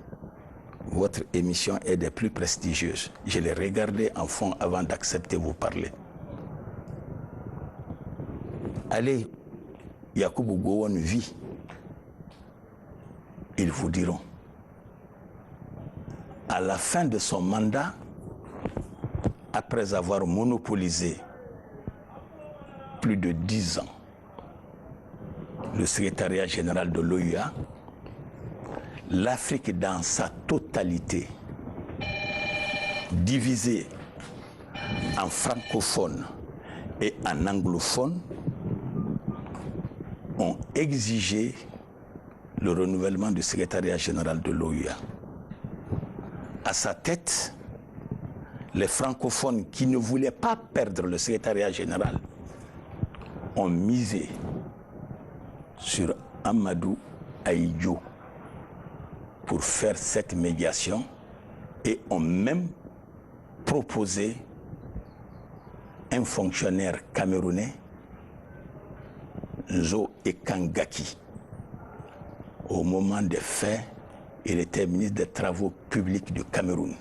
Votre émission est des plus prestigieuses. Je l'ai regardée en fond avant d'accepter de vous parler. Allez, Yakubu Gowon vit. Ils vous diront. À la fin de son mandat, après avoir monopolisé plus de 10 ans le secrétariat général de l'OUA, l'Afrique dans sa totalité, divisée en francophones et en anglophones, ont exigé le renouvellement du secrétariat général de l'OUA. À sa tête, les francophones qui ne voulaient pas perdre le secrétariat général ont misé sur Amadou Ahidjo pour faire cette médiation et ont même proposé un fonctionnaire camerounais, Nzo Ekangaki. Au moment des faits, il était ministre des Travaux publics du Cameroun,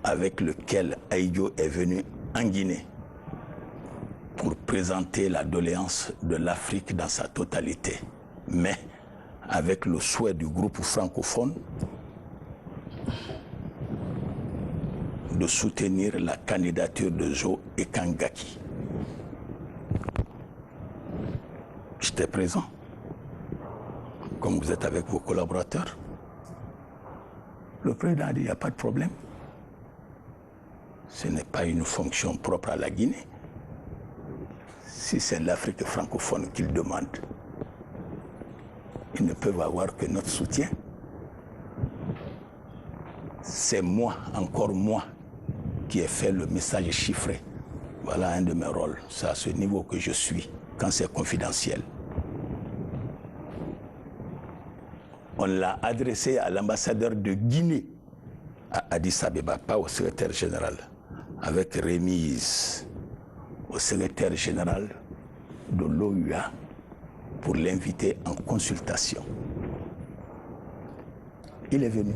avec lequel Ahidjo est venu en Guinée pour présenter la doléance de l'Afrique dans sa totalité. Mais avec le souhait du groupe francophone de soutenir la candidature de Nzo Ekangaki. J'étais présent, comme vous êtes avec vos collaborateurs. Le président a dit, il n'y a pas de problème. Ce n'est pas une fonction propre à la Guinée. Si c'est l'Afrique francophone qu'ils demandent, ils ne peuvent avoir que notre soutien. C'est moi, encore moi, qui ai fait le message chiffré. Voilà un de mes rôles. C'est à ce niveau que je suis, quand c'est confidentiel. On l'a adressé à l'ambassadeur de Guinée, à Addis Abeba, pas au secrétaire général, avec remise au secrétaire général de l'OUA pour l'inviter en consultation. Il est venu.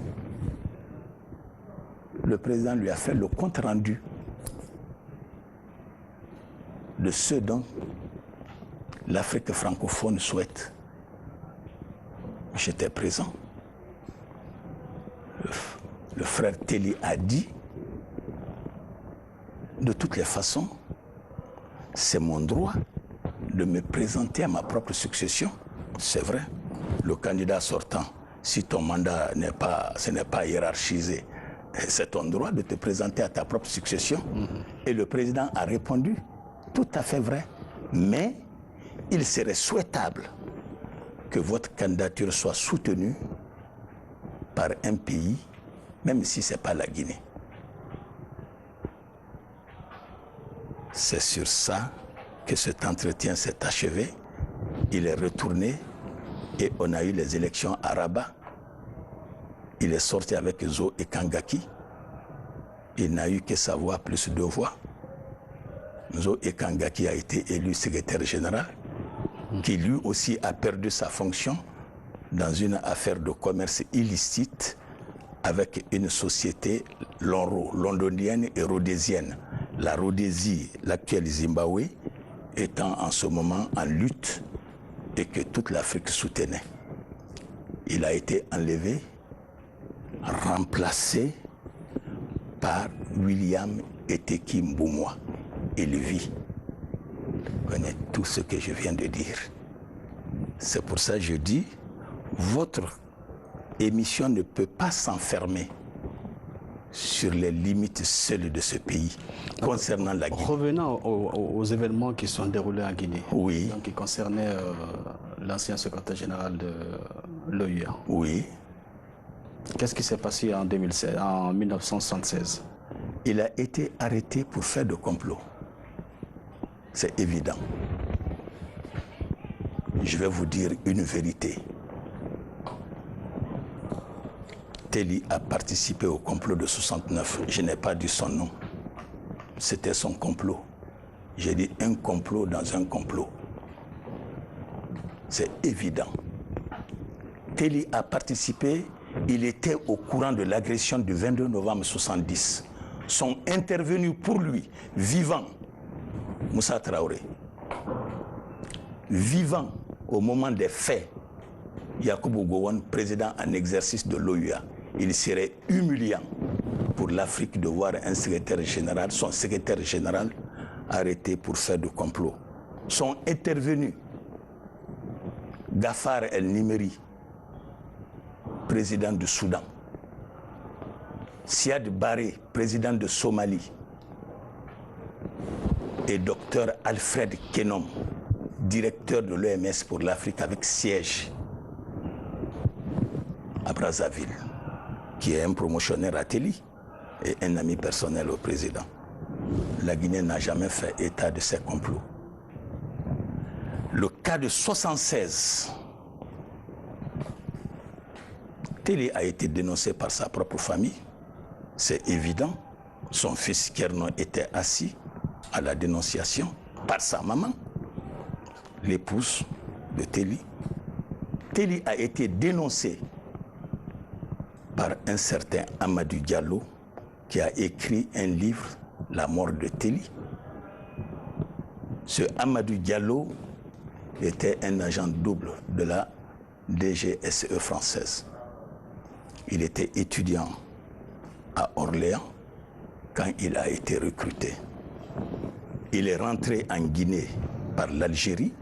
Le président lui a fait le compte-rendu de ce dont l'Afrique francophone souhaite. J'étais présent. Le frère Téli a dit De toutes les façons, c'est mon droit de me présenter à ma propre succession. C'est vrai, le candidat sortant, si ton mandat n'est pas hiérarchisé, c'est ton droit de te présenter à ta propre succession. Et le président a répondu, tout à fait vrai, mais il serait souhaitable que votre candidature soit soutenue par un pays, même si ce n'est pas la Guinée. C'est sur ça que cet entretien s'est achevé. Il est retourné et on a eu les élections à Rabat. Il est sorti avec Zo et Kangaki. Il n'a eu que sa voix plus 2 voix. Zo et Kangaki a été élu secrétaire général, qui lui aussi a perdu sa fonction dans une affaire de commerce illicite avec une société londonienne et rhodésienne. La Rhodésie, l'actuel Zimbabwe, étant en ce moment en lutte et que toute l'Afrique soutenait. Il a été enlevé, remplacé par William Eteki Mboumoua. Il vit. Vous connaissez tout ce que je viens de dire. C'est pour ça que je dis, votre émission ne peut pas s'enfermer sur les limites seules de ce pays concernant la Guinée. Revenons aux événements qui sont déroulés en Guinée. Oui. Donc, qui concernaient l'ancien secrétaire général de l'OUA. Oui. Qu'est-ce qui s'est passé en 1976? Il a été arrêté pour faire de complot. C'est évident. Je vais vous dire une vérité. Telly a participé au complot de 69. Je n'ai pas dit son nom. C'était son complot. J'ai dit un complot dans un complot. C'est évident. Telly a participé, il était au courant de l'agression du 22 novembre 70. Sont intervenus pour lui, vivant, Moussa Traoré. Vivant au moment des faits, Yakubu Gowon, président en exercice de l'OUA. Il serait humiliant pour l'Afrique de voir un secrétaire général, son secrétaire général, arrêté pour faire du complot. Sont intervenus Gafar El-Nimeri, président du Soudan, Siad Barré, président de Somalie, et Dr Alfred Kenom, directeur de l'OMS pour l'Afrique avec siège à Brazzaville, qui est un promotionnaire à Telly et un ami personnel au président. La Guinée n'a jamais fait état de ces complots. Le cas de 76, Telly a été dénoncé par sa propre famille. C'est évident. Son fils Kernon était assis à la dénonciation par sa maman, l'épouse de Telly. Telly a été dénoncé par un certain Amadou Diallo qui a écrit un livre, La mort de Telly. Ce Amadou Diallo était un agent double de la DGSE française. Il était étudiant à Orléans quand il a été recruté. Il est rentré en Guinée par l'Algérie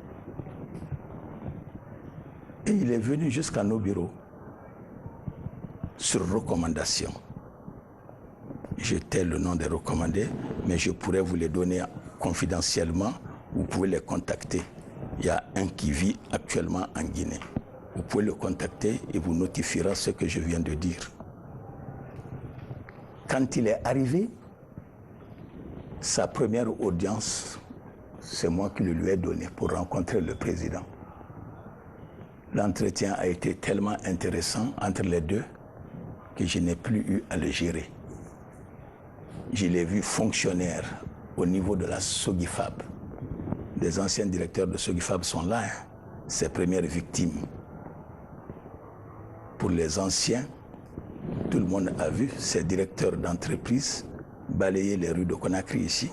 et il est venu jusqu'à nos bureaux sur recommandation. Je tais le nom des recommandés, mais je pourrais vous les donner confidentiellement. Vous pouvez les contacter. Il y a un qui vit actuellement en Guinée. Vous pouvez le contacter et vous notifiera ce que je viens de dire. Quand il est arrivé, sa première audience, c'est moi qui le lui ai donné pour rencontrer le président. L'entretien a été tellement intéressant entre les deux que je n'ai plus eu à le gérer. Je l'ai vu fonctionnaire au niveau de la Sogifab. Les anciens directeurs de Sogifab sont là, hein, ses premières victimes. Pour les anciens, tout le monde a vu ces directeurs d'entreprise balayer les rues de Conakry ici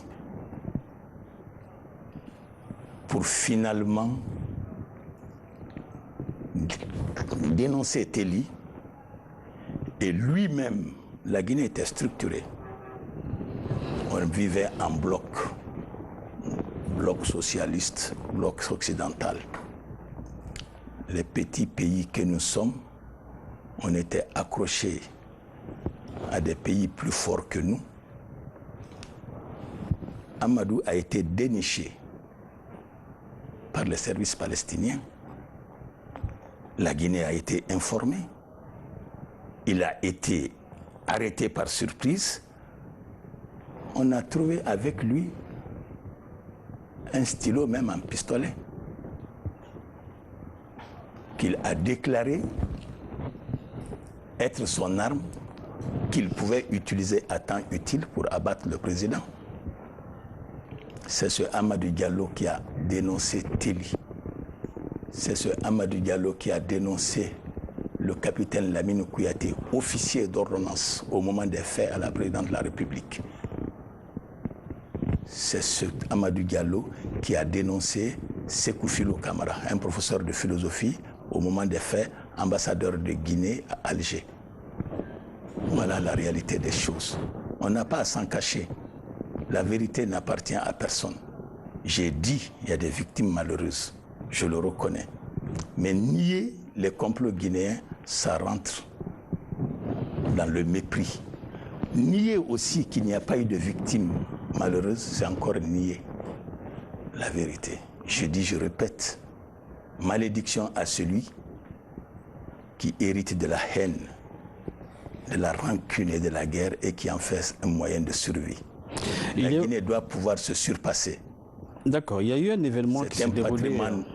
pour finalement dénoncer Telly. Et lui-même, la Guinée était structurée. on vivait en bloc socialiste, bloc occidental. Les petits pays que nous sommes, on était accrochés à des pays plus forts que nous. Amadou a été déniché par les services palestiniens. La Guinée a été informée. Il a été arrêté par surprise. On a trouvé avec lui un stylo, même un pistolet, qu'il a déclaré être son arme, qu'il pouvait utiliser à temps utile pour abattre le président. C'est ce Amadou Diallo qui a dénoncé Téli. C'est ce Amadou Diallo qui a dénoncé le capitaine Lamine Kouyaté, officier d'ordonnance au moment des faits à la présidence de la République. C'est ce Amadou Diallo qui a dénoncé Sékou Filo Camara, un professeur de philosophie, au moment des faits, ambassadeur de Guinée à Alger. Voilà la réalité des choses. On n'a pas à s'en cacher. La vérité n'appartient à personne. J'ai dit, il y a des victimes malheureuses, je le reconnais. Mais nier les complots guinéens, ça rentre dans le mépris. Nier aussi qu'il n'y a pas eu de victimes malheureuses, c'est encore nier la vérité. Je dis, je répète, malédiction à celui qui hérite de la haine, de la rancune et de la guerre et qui en fait un moyen de survie. La Guinée doit pouvoir se surpasser. D'accord, il y a eu un événement qui s'est déroulé... C'est un patrimoine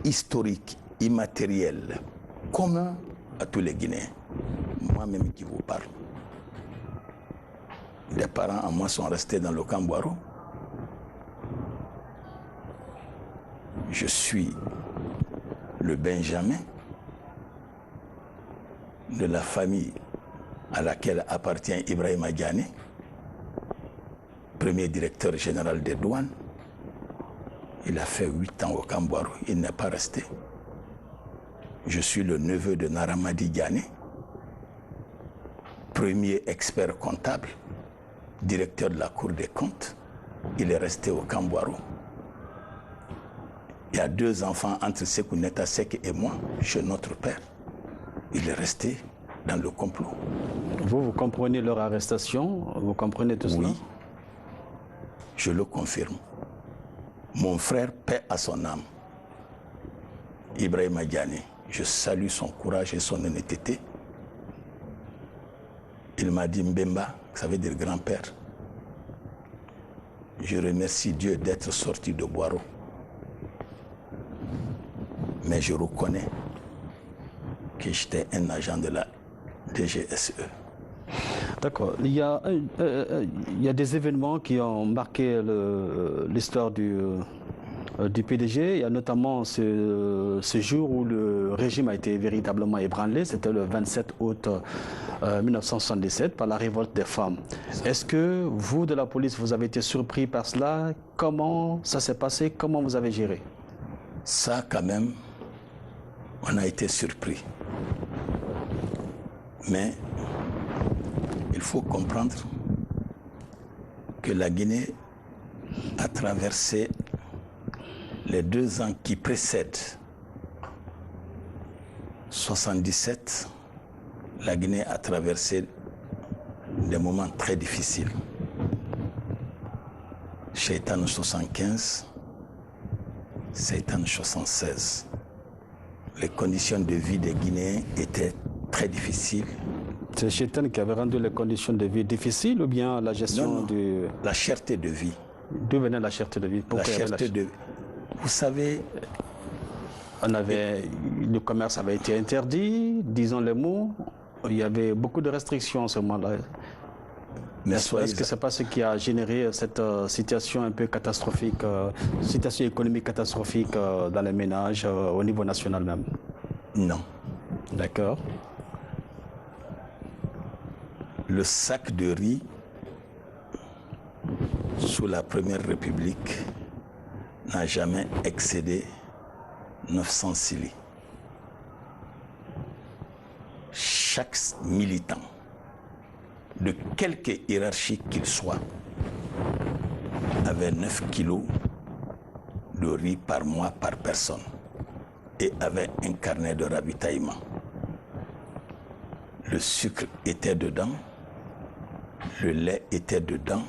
historique, immatériel, commun à tous les Guinéens. Moi-même qui vous parle. Les parents à moi sont restés dans le Camboiro. Je suis le Benjamin de la famille à laquelle appartient Ibrahima Diané, premier directeur général des douanes. Il a fait 8 ans au Camboiro, il n'est pas resté. Je suis le neveu de Naramadi Diané, premier expert comptable, directeur de la Cour des comptes. Il est resté au Camboiro. Il y a 2 enfants entre Sékou Netta Seck et moi, chez notre père. Il est resté dans le complot. Vous comprenez leur arrestation? Vous comprenez tout cela? Oui, je le confirme. Mon frère, paix à son âme, Ibrahima Diané, je salue son courage et son honnêteté. Il m'a dit Mbemba, ça veut dire grand-père. Je remercie Dieu d'être sorti de Boiro. Mais je reconnais que j'étais un agent de la DGSE. D'accord. Il y a des événements qui ont marqué l'histoire du PDG. Il y a notamment ce jour où le régime a été véritablement ébranlé. C'était le 27 août 1977 par la révolte des femmes. Est-ce que vous, de la police, vous avez été surpris par cela? Comment ça s'est passé? Comment vous avez géré? Ça, quand même, on a été surpris. Mais il faut comprendre que la Guinée a traversé les 2 ans qui précèdent 77. La Guinée a traversé des moments très difficiles. Shaitan 75, Shaitan 76. Les conditions de vie des Guinéens étaient très difficiles. C'est Shaitan qui avait rendu les conditions de vie difficiles ou bien la gestion du... La cherté de vie. D'où venait la cherté de vie? Pourquoi la cherté de vie. Vous savez... Le commerce avait été interdit, disons les mots. Il y avait beaucoup de restrictions à ce moment-là. Est-ce que ce n'est pas ce qui a généré cette situation un peu catastrophique, situation économique catastrophique dans les ménages au niveau national même? Non. D'accord. Le sac de riz sous la Première République n'a jamais excédé 900 cili. Chaque militant de quelque hiérarchie qu'il soit, avait 9 kilos de riz par mois par personne et avait un carnet de ravitaillement. Le sucre était dedans, le lait était dedans,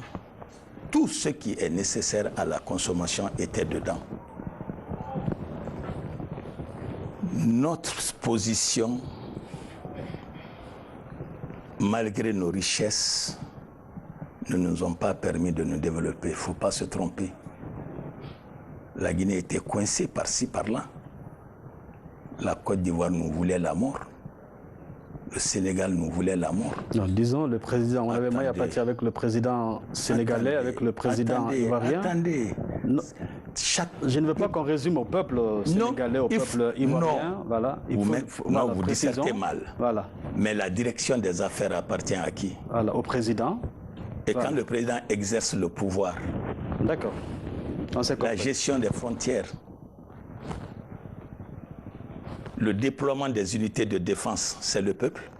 tout ce qui est nécessaire à la consommation était dedans. Notre position, malgré nos richesses, ne nous ont pas permis de nous développer. Il ne faut pas se tromper. La Guinée était coincée par-ci, par-là. La Côte d'Ivoire nous voulait la mort. Le Sénégal nous voulait la mort. Non, disons, le président, on avait moyen à partir avec le président sénégalais, avec le président ivoirien. Attendez. Non, je ne veux pas qu'on résume au peuple sénégalais, au peuple ivoirien. Non, voilà, vous dissertez mal. Voilà. Mais la direction des affaires appartient à qui? Voilà, au président. Et voilà. Quand le président exerce le pouvoir, d'accord. La gestion des frontières, le déploiement des unités de défense, c'est le peuple.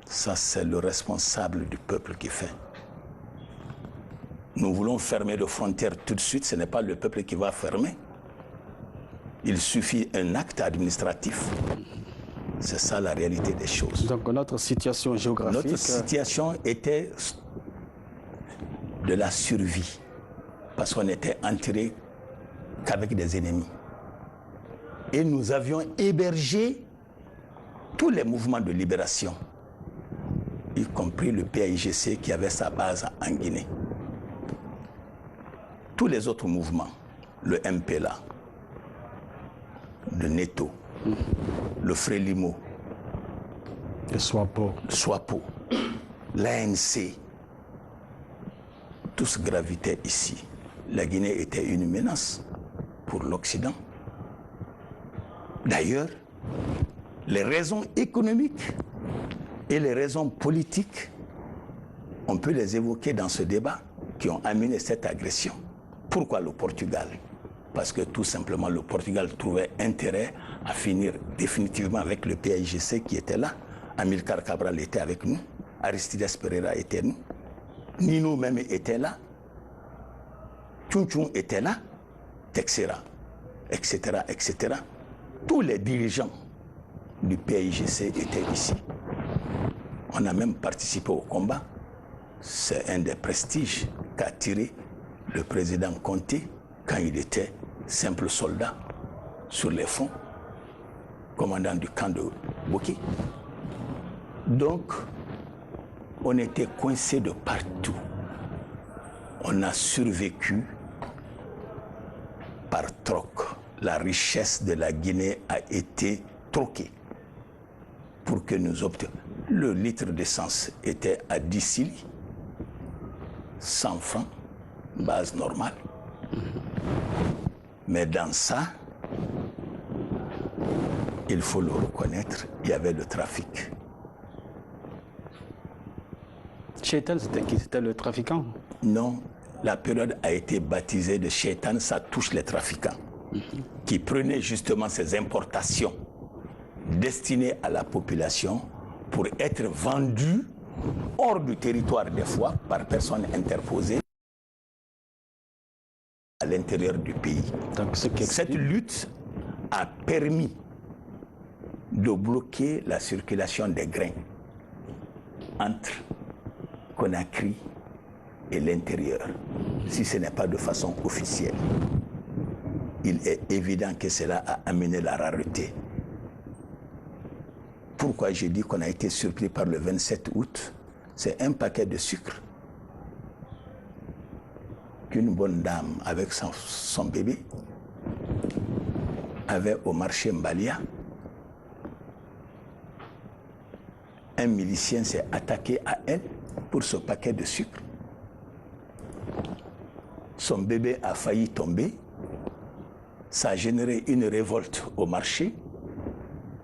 Ça, c'est le responsable du peuple qui fait. Nous voulons fermer les frontières tout de suite, ce n'est pas le peuple qui va fermer. Il suffit un acte administratif. C'est ça la réalité des choses. Donc notre situation géographique... Notre situation était de la survie. Parce qu'on était enterré qu'avec des ennemis. Et nous avions hébergé tous les mouvements de libération, y compris le PAIGC qui avait sa base en Guinée. Tous les autres mouvements, le MPLA, le Neto, le Frélimo, le SWAPO, l'ANC, tous gravitaient ici. La Guinée était une menace pour l'Occident. D'ailleurs, les raisons économiques et les raisons politiques, on peut les évoquer dans ce débat, qui ont amené cette agression. Pourquoi le Portugal? Parce que tout simplement le Portugal trouvait intérêt à finir définitivement avec le PAIGC qui était là. Amilcar Cabral était avec nous, Aristides Pereira était nous, Nino même était là, Tchoun était là, etc., etc., etc. Tous les dirigeants du PAIGC étaient ici. On a même participé au combat. C'est un des prestiges qu'a tiré le président Conté quand il était simple soldat sur les fonds, commandant du camp de Boki. Donc, on était coincés de partout. On a survécu par troc. La richesse de la Guinée a été troquée pour que nous obtenions. Le litre d'essence était à 10 cili, 100 francs, base normale. Mais dans ça, il faut le reconnaître, il y avait le trafic. Shaitan, c'était qui? C'était le trafiquant? Non, la période a été baptisée de Shaitan, ça touche les trafiquants, qui prenaient justement ces importations destinées à la population pour être vendues hors du territoire des fois par personnes interposées à l'intérieur du pays. Donc, cette lutte a permis de bloquer la circulation des grains entre Conakry et l'intérieur, si ce n'est pas de façon officielle. Il est évident que cela a amené la rareté. Pourquoi j'ai dit qu'on a été surpris par le 27 août? C'est un paquet de sucre qu'une bonne dame avec son bébé avait au marché Mbalia. Un milicien s'est attaqué à elle pour ce paquet de sucre. Son bébé a failli tomber. Ça a généré une révolte au marché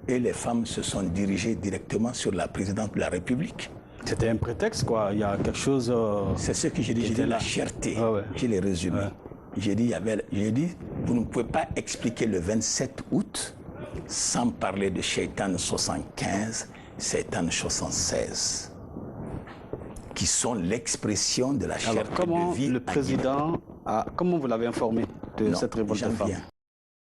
et les femmes se sont dirigées directement sur la présidente de la République. C'était un prétexte, quoi. Il y a quelque chose... C'est ce que j'ai dit. J'ai dit la cherté. Ah ouais. Je l'ai résumé. Ouais. J'ai dit, vous ne pouvez pas expliquer le 27 août sans parler de Shaitan 75, Shaitan 76. qui sont l'expression de la cherté Alors, comment de vie. le président comment vous l'avez informé de cette révolte des femmes?